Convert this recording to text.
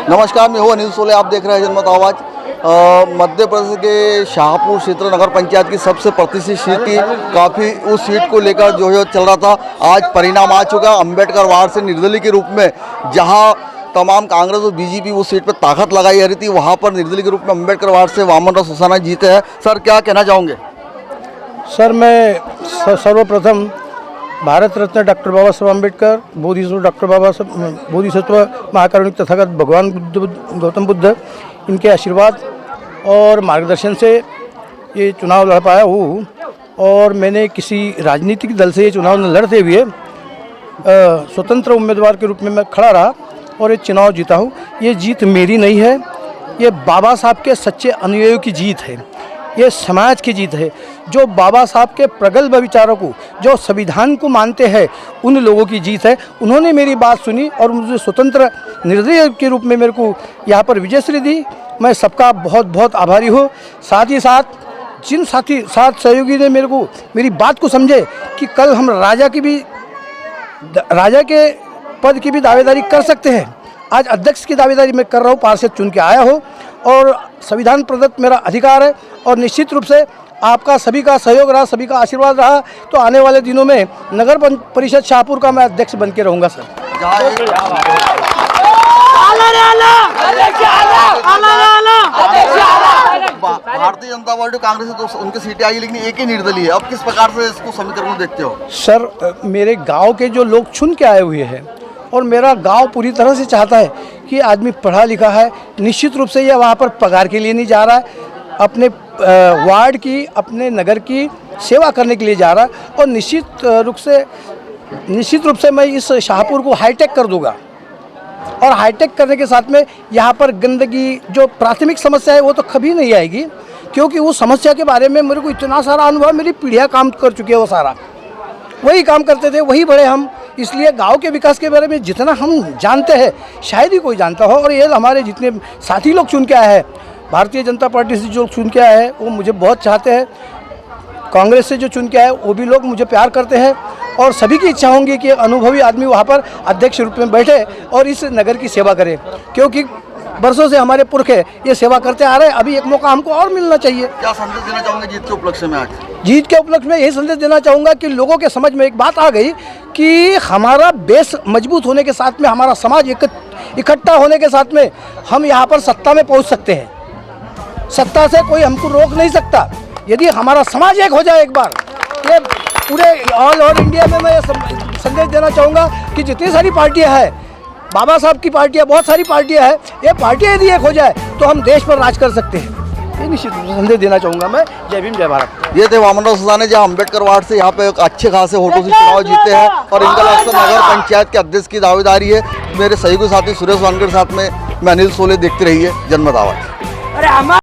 नमस्कार, मैं हूँ अनिल सोले। आप देख रहे हैं जनमत आवाज़। मध्य प्रदेश के शाहपुर क्षेत्र नगर पंचायत की सबसे प्रतिष्ठित सीट थी। काफ़ी उस सीट को लेकर जो चल रहा था, आज परिणाम आ चुका। अंबेडकर वार्ड से निर्दलीय के रूप में जहां तमाम कांग्रेस और बीजेपी उस सीट पर ताकत लगाई जा रही थी, वहां पर निर्दलीय के रूप में अंबेडकर वार्ड से वामनराव सुसाना जीते हैं। सर, क्या कहना चाहोगे? सर, मैं सर्वप्रथम भारत रत्न डॉक्टर बाबा साहब अम्बेडकर, बोधिसत्व महाकारुणिक तथागत भगवान गौतम बुद्ध, इनके आशीर्वाद और मार्गदर्शन से ये चुनाव लड़ पाया हूँ। और मैंने किसी राजनीतिक दल से ये चुनाव न लड़ते हुए स्वतंत्र उम्मीदवार के रूप में मैं खड़ा रहा और ये चुनाव जीता हूँ। ये जीत मेरी नहीं है, ये बाबा साहब के सच्चे अनुयायियों की जीत है, ये समाज की जीत है। जो बाबा साहब के प्रगल्भ विचारों को, जो संविधान को मानते हैं, उन लोगों की जीत है। उन्होंने मेरी बात सुनी और मुझे स्वतंत्र निर्दलीय के रूप में मेरे को यहाँ पर विजयश्री दी। मैं सबका बहुत बहुत आभारी हूँ। साथ ही साथ जिन साथ सहयोगी ने मेरे को मेरी बात को समझे कि कल हम राजा के पद की भी दावेदारी कर सकते हैं। आज अध्यक्ष की दावेदारी मैं कर रहा हूँ, पार्षद चुन के आया हूँ और संविधान प्रदत्त मेरा अधिकार है। और निश्चित रूप से आपका सभी का सहयोग रहा, सभी का आशीर्वाद रहा, तो आने वाले दिनों में नगर परिषद शाहपुर का मैं अध्यक्ष बन के रहूँगा। सर, भारतीय जनता पार्टी कांग्रेस से तो उनकी सीटें आई, लेकिन एक ही निर्दलीय है। अब किस प्रकार से इसको समीकरण को देखते हो? सर, मेरे गांव के जो लोग चुन के आए हुए हैं और मेरा गांव पूरी तरह से चाहता है कि आदमी पढ़ा लिखा है। निश्चित रूप से यह वहाँ पर पगार के लिए नहीं जा रहा है, अपने वार्ड की, अपने नगर की सेवा करने के लिए जा रहा है। और निश्चित रूप से मैं इस शाहपुर को हाईटेक कर दूंगा। और हाईटेक करने के साथ में यहाँ पर गंदगी जो प्राथमिक समस्या है वो तो कभी नहीं आएगी, क्योंकि उस समस्या के बारे में मेरे को इतना सारा अनुभव, मेरी पीढ़ियाँ काम कर चुकी है। वो सारा वही काम करते थे, वही बड़े हम। इसलिए गांव के विकास के बारे में जितना हम जानते हैं शायद ही कोई जानता हो। और ये हमारे जितने साथी लोग चुन के आए हैं, भारतीय जनता पार्टी से जो चुन के आए हैं वो मुझे बहुत चाहते हैं। कांग्रेस से जो चुन के आए वो भी लोग मुझे प्यार करते हैं। और सभी की इच्छा होंगी कि अनुभवी आदमी वहाँ पर अध्यक्ष रूप में बैठे और इस नगर की सेवा करे, क्योंकि बरसों से हमारे पुरखे ये सेवा करते आ रहे हैं। अभी एक मौका हमको और मिलना चाहिए। क्या संदेश देना चाहोगे जीत के उपलक्ष्य में? आज जीत के उपलक्ष्य में यही संदेश देना चाहूँगा कि लोगों के समझ में एक बात आ गई कि हमारा बेस मजबूत होने के साथ में, हमारा समाज इकट्ठा होने के साथ में हम यहाँ पर सत्ता में पहुँच सकते हैं। सत्ता से कोई हमको रोक नहीं सकता। यदि हमारा समाज एक हो जाए एक बार, ये पूरे ऑल ओवर इंडिया में मैं ये संदेश देना चाहूँगा कि जितनी सारी पार्टियाँ हैं, बाबा साहब की पार्टियाँ, बहुत सारी पार्टियाँ हैं, ये पार्टियाँ यदि एक हो जाए तो हम देश पर राज कर सकते हैं। ये निश्चित संदेश देना चाहूँगा मैं। जय भीम, जय भारत। ये थे वामनराव सुसाना, जहाँ अंबेडकर वार्ड से यहाँ पे अच्छे खासे वोटों से चुनाव जीते हैं। और इनका अक्सर नगर पंचायत के अध्यक्ष की दावेदारी है। मेरे सहयोगी साथी सुरेश वानकर साथ में मैं अनिल सोले। देखते रहिए जनमत आवाज़।